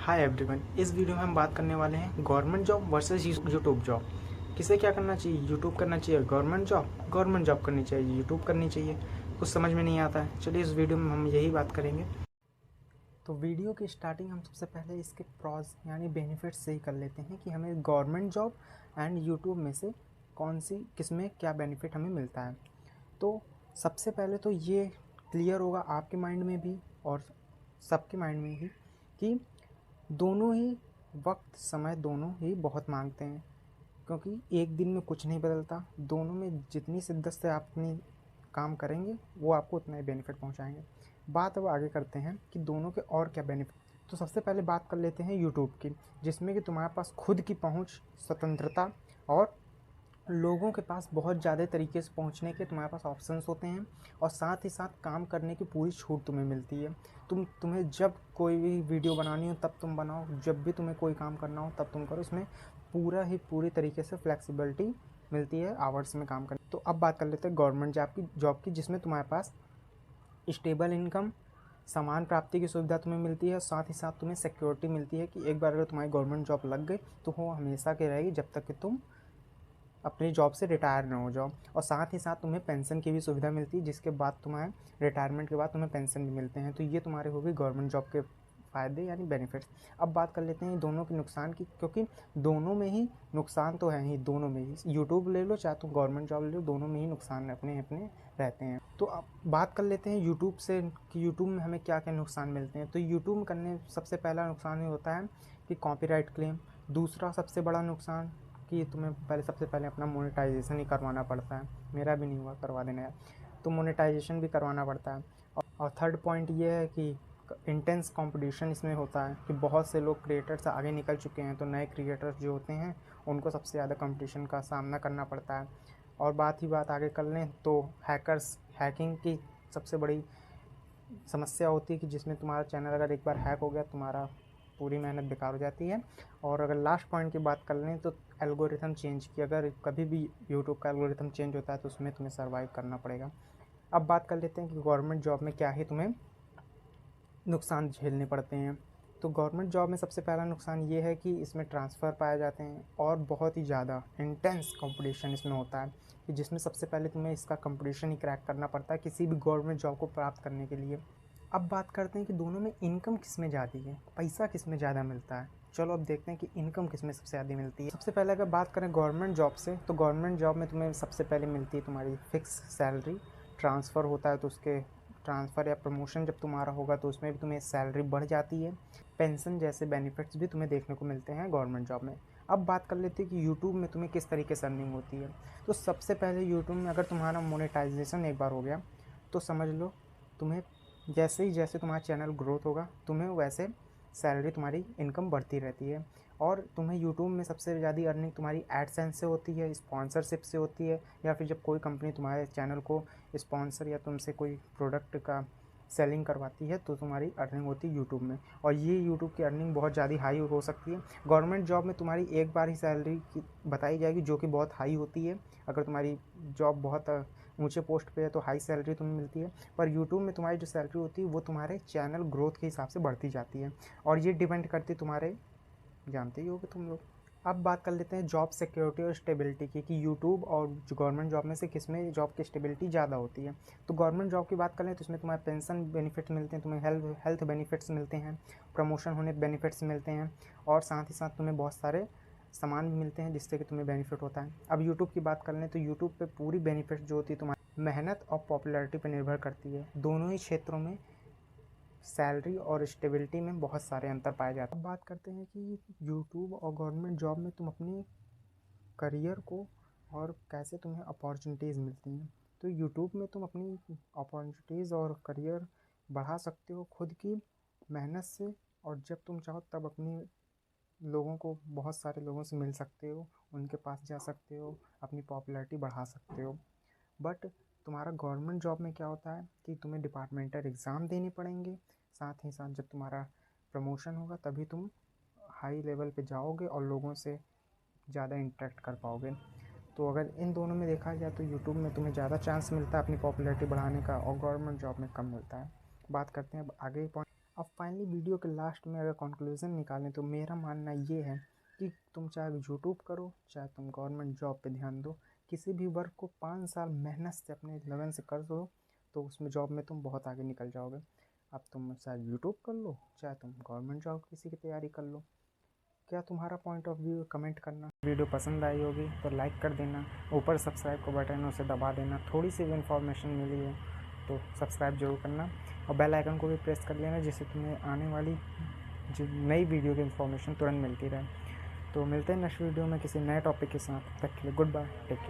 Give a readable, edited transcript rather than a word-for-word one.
Hi everyone. इस video में हम बात करने वाले हैं government job versus YouTube job. किसे क्या करना चाहिए? यूट्यूब करना चाहिए गवर्नमेंट जॉब करनी चाहिए, यूट्यूब करनी चाहिए। कुछ समझ में नहीं आता है। चलिए इस वीडियो में हम यही बात करेंगे। तो वीडियो की स्टार्टिंग हम सबसे पहले इसके प्रॉज यानी बेनिफिट्स से ही कर लेते हैं कि हमें गवर्नमेंट जॉब एंड यूट्यूब में से कौन सी किसमें क्या बेनिफिट हमें मिलता है। तो सबसे पहले तो ये क्लियर होगा आपके माइंड में भी और सबके माइंड में भी कि दोनों ही वक्त समय दोनों ही बहुत मांगते हैं, क्योंकि एक दिन में कुछ नहीं बदलता। दोनों में जितनी शिद्दत से आप अपनी काम करेंगे वो आपको उतना ही बेनिफिट पहुंचाएंगे। बात अब आगे करते हैं कि दोनों के और क्या बेनिफिट। तो सबसे पहले बात कर लेते हैं यूट्यूब की, जिसमें कि तुम्हारे पास खुद की पहुंच, स्वतंत्रता और लोगों के पास बहुत ज़्यादा तरीके से पहुंचने के तुम्हारे पास ऑप्शंस होते हैं, और साथ ही साथ काम करने की पूरी छूट तुम्हें मिलती है। तुम्हें जब कोई भी वीडियो बनानी हो तब तुम बनाओ, जब भी तुम्हें कोई काम करना हो तब तुम करो। इसमें पूरी तरीके से फ्लेक्सिबिलिटी मिलती है आवर्स में काम करने। तो अब बात कर लेते हैं गवर्नमेंट जॉब की, जिसमें तुम्हारे पास स्टेबल इनकम, समान प्राप्ति की सुविधा तुम्हें मिलती है। साथ ही साथ तुम्हें सिक्योरिटी मिलती है कि एक बार अगर तुम्हारी गवर्नमेंट जॉब लग गई तो वो हमेशा की रहेगी, जब तक कि तुम अपनी जॉब से रिटायर ना हो जाओ। और साथ ही साथ तुम्हें पेंशन की भी सुविधा मिलती है, जिसके बाद तुम्हें रिटायरमेंट के बाद तुम्हें पेंशन भी मिलते हैं। तो ये तुम्हारे हो गई गवर्नमेंट जॉब के फ़ायदे यानी बेनिफिट्स। अब बात कर लेते हैं दोनों के नुकसान की, क्योंकि दोनों में ही नुकसान तो है ही। दोनों में ही यूट्यूब ले लो चाहे तुम गवर्नमेंट जॉब ले लो, दोनों में ही नुकसान अपने अपने रहते हैं। तो अब बात कर लेते हैं यूट्यूब से कि यूट्यूब में हमें क्या क्या नुकसान मिलते हैं। तो यूट्यूब में करने सबसे पहला नुकसान ये होता है कि कॉपीराइट क्लेम। दूसरा सबसे बड़ा नुकसान कि तुम्हें सबसे पहले अपना मोनेटाइजेशन ही करवाना पड़ता है। मेरा भी नहीं हुआ, करवा देना है। तो मोनेटाइजेशन भी करवाना पड़ता है। और थर्ड पॉइंट ये है कि इंटेंस कंपटीशन इसमें होता है कि बहुत से लोग क्रिएटर्स आगे निकल चुके हैं, तो नए क्रिएटर्स जो होते हैं उनको सबसे ज़्यादा कंपटीशन का सामना करना पड़ता है। और बात आगे कर लें तो हैकिंग की सबसे बड़ी समस्या होती है कि जिसमें तुम्हारा चैनल अगर एक बार हैक हो गया, तुम्हारा पूरी मेहनत बेकार हो जाती है। और अगर लास्ट पॉइंट की बात कर लें तो एल्गोरिथम चेंज की, अगर कभी भी यूट्यूब का एल्गोरिथम चेंज होता है तो उसमें तुम्हें सर्वाइव करना पड़ेगा। अब बात कर लेते हैं कि गवर्नमेंट जॉब में क्या ही तुम्हें नुकसान झेलने पड़ते हैं। तो गवर्नमेंट जॉब में सबसे पहला नुकसान ये है कि इसमें ट्रांसफ़र पाए जाते हैं और बहुत ही ज़्यादा इंटेंस कंपटीशन इसमें होता है, कि जिसमें सबसे पहले तुम्हें इसका कंपटीशन ही क्रैक करना पड़ता है किसी भी गवर्नमेंट जॉब को प्राप्त करने के लिए। अब बात करते हैं कि दोनों में इनकम किस में ज़्यादा है, पैसा किस में ज़्यादा मिलता है। चलो अब देखते हैं कि इनकम किस में सबसे ज़्यादा मिलती है। सबसे पहले अगर बात करें गवर्नमेंट जॉब से, तो गवर्नमेंट जॉब में तुम्हें सबसे पहले मिलती है तुम्हारी फिक्स सैलरी। ट्रांसफ़र होता है तो उसके ट्रांसफ़र या प्रमोशन जब तुम्हारा होगा तो उसमें भी तुम्हें सैलरी बढ़ जाती है। पेंशन जैसे बेनिफिट्स भी तुम्हें देखने को मिलते हैं गवर्नमेंट जॉब में। अब बात कर लेते हैं कि यूट्यूब में तुम्हें किस तरीके से अर्निंग होती है। तो सबसे पहले यूट्यूब में अगर तुम्हारा मोनेटाइजेशन एक बार हो गया तो समझ लो तुम्हें जैसे तुम्हारा चैनल ग्रोथ होगा तुम्हें वैसे सैलरी तुम्हारी इनकम बढ़ती रहती है। और तुम्हें यूट्यूब में सबसे ज़्यादा अर्निंग तुम्हारी एडसेंस से होती है, स्पॉन्सरशिप से होती है, या फिर जब कोई कंपनी तुम्हारे चैनल को स्पॉन्सर या तुमसे कोई प्रोडक्ट का सेलिंग करवाती है तो तुम्हारी अर्निंग होती है यूट्यूब में। और ये यूट्यूब की अर्निंग बहुत ज़्यादा हाई हो सकती है। गवर्नमेंट जॉब में तुम्हारी एक बार ही सैलरी की बताई जाएगी जो कि बहुत हाई होती है। अगर तुम्हारी जॉब बहुत ऊंचे पोस्ट पे है तो हाई सैलरी तुम्हें मिलती है। पर यूट्यूब में तुम्हारी जो सैलरी होती है वो तुम्हारे चैनल ग्रोथ के हिसाब से बढ़ती जाती है, और ये डिपेंड करती है तुम्हारे, जानते ही होगे तुम लोग। अब बात कर लेते हैं जॉब सिक्योरिटी और स्टेबिलिटी की, कि यूट्यूब और गवर्नमेंट जॉब में से किस में जॉब की स्टेबिलिटी ज़्यादा होती है। तो गवर्नमेंट जॉब की बात करें तो इसमें तुम्हारे पेंशन बेनिफिट्स मिलते हैं, तुम्हें हेल्थ बेनिफिट्स मिलते हैं, प्रमोशन होने बेनिफिट्स मिलते हैं, और साथ ही साथ तुम्हें बहुत सारे सामान भी मिलते हैं जिससे कि तुम्हें बेनिफिट होता है। अब यूट्यूब की बात कर लें तो यूट्यूब पे पूरी बेनिफिट जो होती है तुम्हारी मेहनत और पॉपुलैरिटी पर निर्भर करती है। दोनों ही क्षेत्रों में सैलरी और स्टेबिलिटी में बहुत सारे अंतर पाए जाते हैं। अब बात करते हैं कि यूट्यूब और गवर्नमेंट जॉब में तुम अपनी करियर को और कैसे तुम्हें अपॉर्चुनिटीज़ मिलती हैं। तो यूट्यूब में तुम अपनी अपॉर्चुनिटीज़ और करियर बढ़ा सकते हो खुद की मेहनत से, और जब तुम चाहो तब अपनी लोगों को, बहुत सारे लोगों से मिल सकते हो, उनके पास जा सकते हो, अपनी पॉपुलैरिटी बढ़ा सकते हो। बट तुम्हारा गवर्नमेंट जॉब में क्या होता है कि तुम्हें डिपार्टमेंटल एग्ज़ाम देने पड़ेंगे। साथ ही साथ जब तुम्हारा प्रमोशन होगा तभी तुम हाई लेवल पे जाओगे और लोगों से ज़्यादा इंटरेक्ट कर पाओगे। तो अगर इन दोनों में देखा जाए तो यूट्यूब में तुम्हें ज़्यादा चांस मिलता है अपनी पॉपुलैरिटी बढ़ाने का, और गवर्नमेंट जॉब में कम मिलता है। बात करते हैं अब आगे पॉइंट। अब फाइनली वीडियो के लास्ट में अगर कंक्लूजन निकालें तो मेरा मानना ये है कि तुम चाहे यूट्यूब करो, चाहे तुम गवर्नमेंट जॉब पे ध्यान दो, किसी भी वर्क को 5 साल मेहनत से अपने लगन से कर दो तो उसमें जॉब में तुम बहुत आगे निकल जाओगे। अब तुम चाहे यूट्यूब कर लो, चाहे तुम गवर्नमेंट जॉब किसी की तैयारी कर लो। क्या तुम्हारा पॉइंट ऑफ व्यू कमेंट करना। वीडियो पसंद आई होगी तो लाइक कर देना, ऊपर सब्सक्राइब का बटन उसे दबा देना, थोड़ी सी भी इन्फॉर्मेशन मिली हो तो सब्सक्राइब जरूर करना और बेल आइकन को भी प्रेस कर लेना जिससे तुम्हें आने वाली जो नई वीडियो की इन्फॉर्मेशन तुरंत मिलती रहे। तो मिलते हैं नेक्स्ट वीडियो में किसी नए टॉपिक के साथ। तब तक के लिए गुड बाय, टेक केयर।